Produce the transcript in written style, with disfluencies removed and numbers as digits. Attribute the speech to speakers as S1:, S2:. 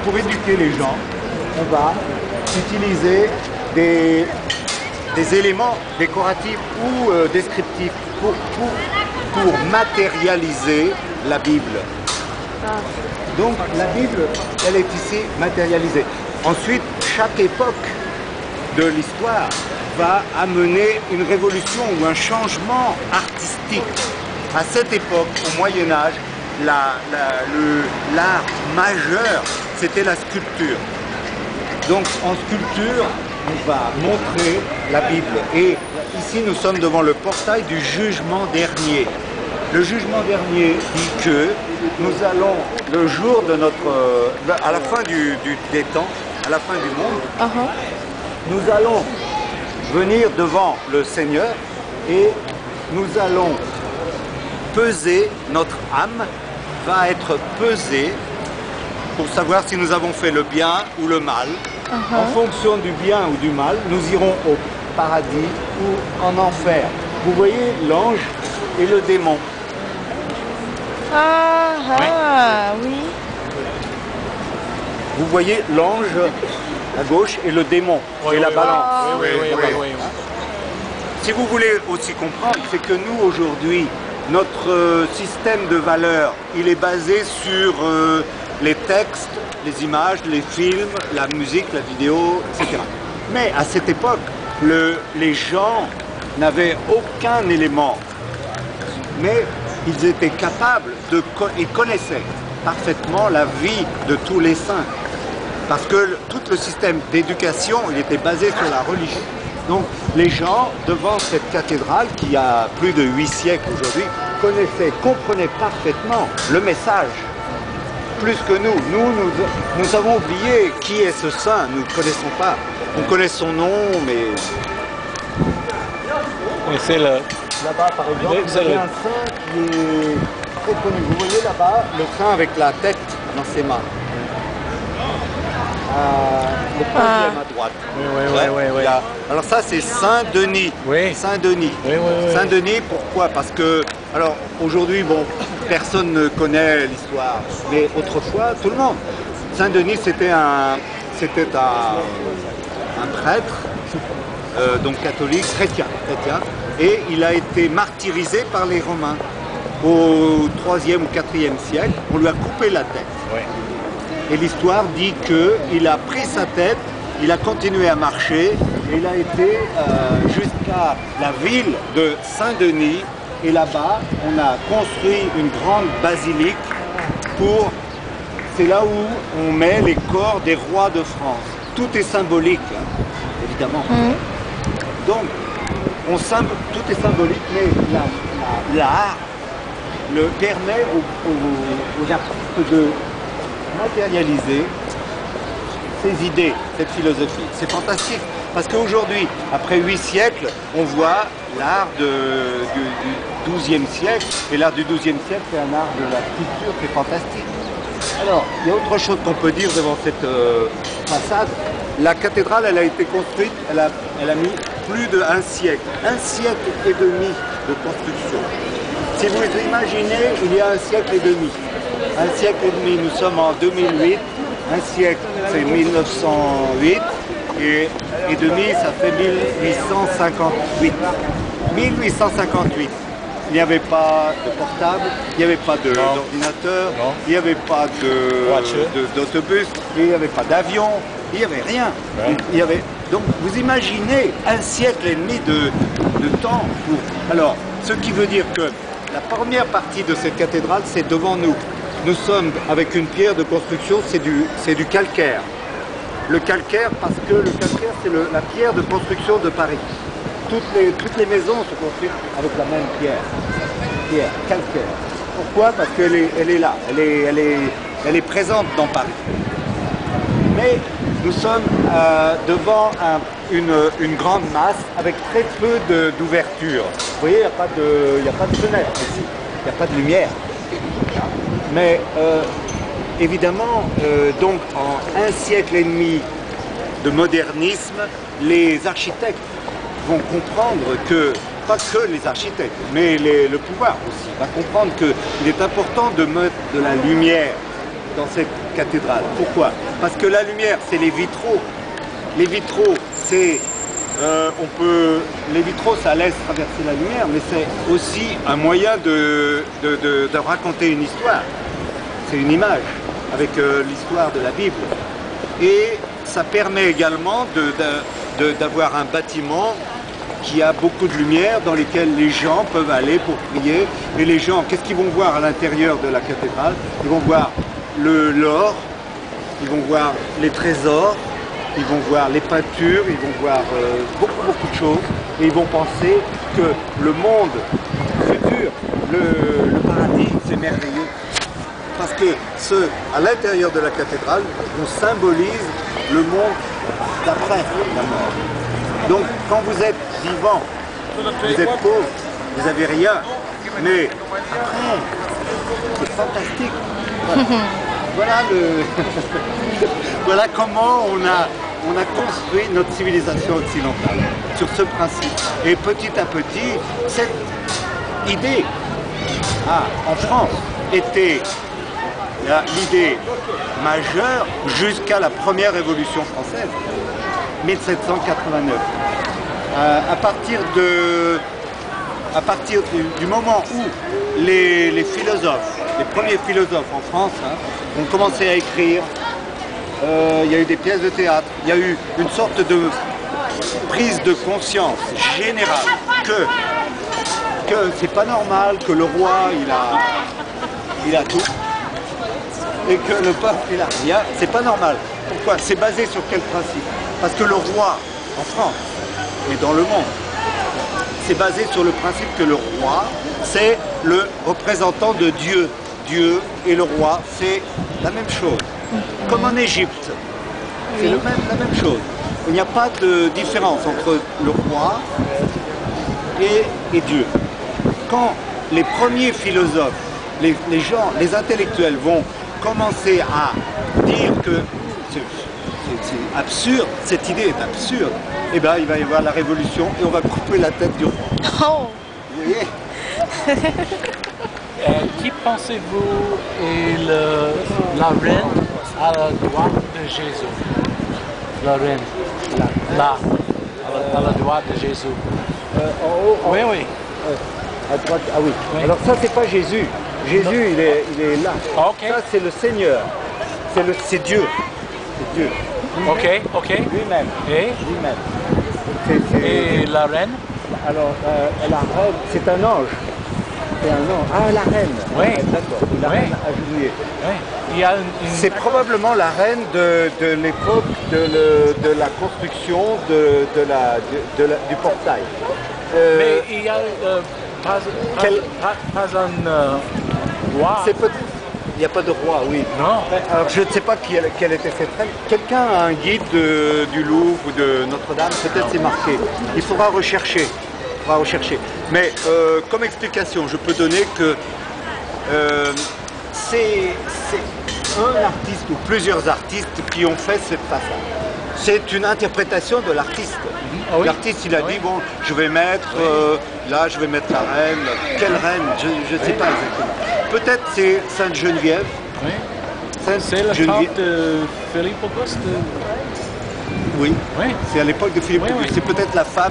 S1: Pour éduquer les gens, on va utiliser des éléments décoratifs ou descriptifs pour matérialiser la Bible. Donc la Bible, elle est ici matérialisée. Ensuite, chaque époque de l'histoire va amener une révolution ou un changement artistique. À cette époque, au Moyen-Âge, l'art majeur, c'était la sculpture. Donc en sculpture, on va montrer la Bible. Et ici, nous sommes devant le portail du jugement dernier. Le jugement dernier dit que nous allons, le jour de notre... à la fin des temps, à la fin du monde, nous allons venir devant le Seigneur et nous allons peser, notre âme va être pesée pour savoir si nous avons fait le bien ou le mal. En fonction du bien ou du mal, nous irons au paradis ou en enfer. Vous voyez l'ange et le démon.
S2: Oui.
S1: Vous voyez l'ange à gauche et le démon et la balance.
S3: Oui.
S1: Si vous voulez aussi comprendre, c'est que nous aujourd'hui, notre système de valeurs, il est basé sur les textes, les images, les films, la musique, la vidéo, etc. Mais à cette époque, les gens n'avaient aucun élément, mais ils étaient capables et connaissaient parfaitement la vie de tous les saints. Parce que tout le système d'éducation, il était basé sur la religion. Donc les gens, devant cette cathédrale, qui a plus de 8 siècles aujourd'hui, comprenaient parfaitement le message. Plus que nous. Nous avons oublié qui est ce saint, nous ne connaissons pas. On connaît son nom, mais...
S3: C'est le...
S1: Là-bas, par exemple, il y a un saint qui est très connu. Vous voyez là-bas, le saint avec la tête dans ses mains. Le troisième à droite.
S3: Oui.
S1: Alors ça, c'est Saint-Denis.
S3: Oui.
S1: Saint-Denis.
S3: Oui.
S1: Saint-Denis, pourquoi? Parce que, alors aujourd'hui, bon, personne ne connaît l'histoire, mais autrefois, tout le monde. Saint-Denis, c'était un prêtre, donc catholique, chrétien, et il a été martyrisé par les Romains. Au 3e ou 4e siècle, on lui a coupé la tête.
S3: Oui.
S1: Et l'histoire dit qu'il a pris sa tête, il a continué à marcher, et il a été jusqu'à la ville de Saint-Denis. Et là-bas, on a construit une grande basilique pour... C'est là où on met les corps des rois de France. Tout est symbolique, hein, évidemment. Donc, tout est symbolique, mais l'art permet aux artistes de matérialiser ces idées, cette philosophie. C'est fantastique, parce qu'aujourd'hui, après 8 siècles, on voit l'art du XIIe siècle, et l'art du XIIe siècle, c'est un art de la sculpture qui est fantastique. Alors, il y a autre chose qu'on peut dire devant cette façade. La cathédrale, elle a été construite, elle a mis plus d'1 siècle. 1 siècle et demi de construction. Si vous imaginez, il y a 1 siècle et demi. 1 siècle et demi, nous sommes en 2008. 1 siècle, c'est 1908. Et demi, ça fait 1858. 1858. Il n'y avait pas de portable, il n'y avait pas d'ordinateur, il n'y avait pas d'autobus, il n'y avait pas d'avion, il n'y avait rien. Donc vous imaginez 1 siècle et demi de temps pour... Alors, ce qui veut dire que la première partie de cette cathédrale, c'est devant nous. Nous sommes avec une pierre de construction, c'est du calcaire. Le calcaire, parce que le calcaire, c'est la pierre de construction de Paris. Toutes les maisons sont construites avec la même pierre calcaire. Pourquoi? Parce qu'elle est là, elle est présente dans Paris. Mais nous sommes devant une grande masse avec très peu d'ouverture. Vous voyez, il n'y a pas de fenêtre ici, il n'y a pas de lumière. Mais évidemment, donc en 1 siècle et demi de modernisme, les architectes vont comprendre que, pas que les architectes, mais le pouvoir aussi, va comprendre qu'il est important de mettre de la lumière dans cette cathédrale. Pourquoi? Parce que la lumière, c'est les vitraux. Les vitraux, c'est... les vitraux, ça laisse traverser la lumière, mais c'est aussi un moyen de raconter une histoire. C'est une image avec l'histoire de la Bible. Et ça permet également d'avoir un bâtiment qui a beaucoup de lumière, dans lesquels les gens peuvent aller pour prier. Et les gens, qu'est-ce qu'ils vont voir à l'intérieur de la cathédrale? Ils vont voir l'or, ils vont voir les trésors, ils vont voir les peintures, ils vont voir beaucoup de choses. Et ils vont penser que le monde futur, le paradis, c'est merveilleux. Parce que à l'intérieur de la cathédrale, on symbolise le monde d'après la mort. Donc quand vous êtes vivant, vous êtes pauvre, vous n'avez rien, mais après, c'est fantastique. Voilà, voilà comment on a construit notre civilisation occidentale, sur ce principe. Et petit à petit, cette idée, en France, était l'idée majeure jusqu'à la première révolution française, 1789. À partir du moment où les philosophes, les premiers philosophes en France, ont commencé à écrire, il y a eu des pièces de théâtre, il y a eu une sorte de prise de conscience générale que c'est pas normal que le roi il a tout et que le peuple il a rien, c'est pas normal. Pourquoi? C'est basé sur quel principe? Parce que le roi en France et dans le monde, c'est basé sur le principe que le roi, c'est le représentant de Dieu. Dieu et le roi, c'est la même chose. Comme en Égypte, c'est la même chose. Il n'y a pas de différence entre le roi et Dieu. Quand les premiers philosophes, les gens, les intellectuels vont commencer à dire que c'est absurde, cette idée est absurde, et bien il va y avoir la révolution et on va couper la tête du roi.
S2: Oh.
S1: Vous voyez?
S3: Qui pensez-vous est la reine à la droite de Jésus? La reine, à la droite de Jésus.
S1: En haut,
S3: Oui, oui.
S1: à droite, ah oui.
S3: Oui.
S1: Alors ça c'est pas Jésus. Jésus il est là.
S3: Ok.
S1: Ça c'est le Seigneur. C'est Dieu. C'est Dieu.
S3: Ok.
S1: Lui-même.
S3: Et la reine?
S1: Alors la reine, c'est un ange. C'est un ange. Ah la reine.
S3: Oui.
S1: D'accord. La
S3: Oui.
S1: reine agenouillée.
S3: Oui. Il y a
S1: C'est probablement la reine de l'époque de la construction du portail.
S3: Mais il y a pas un roi.
S1: Il n'y a pas de roi, oui.
S3: Non.
S1: Alors je ne sais pas quelle était cette reine. Quelqu'un a un guide du Louvre ou de Notre-Dame, peut-être c'est marqué. Il faudra rechercher. Mais comme explication, je peux donner que c'est un artiste ou plusieurs artistes qui ont fait cette façade. C'est une interprétation de l'artiste.
S3: Ah oui.
S1: L'artiste, il a dit, bon, je vais mettre, là, je vais mettre la reine. Quelle reine? Je ne sais pas exactement. Peut-être c'est Sainte Geneviève.
S3: Oui.
S1: C'est
S3: le temps de Philippe Auguste.
S1: Oui,
S3: Oui.
S1: c'est à l'époque de Philippe
S3: Oui,
S1: Auguste.
S3: oui.
S1: C'est peut-être la femme.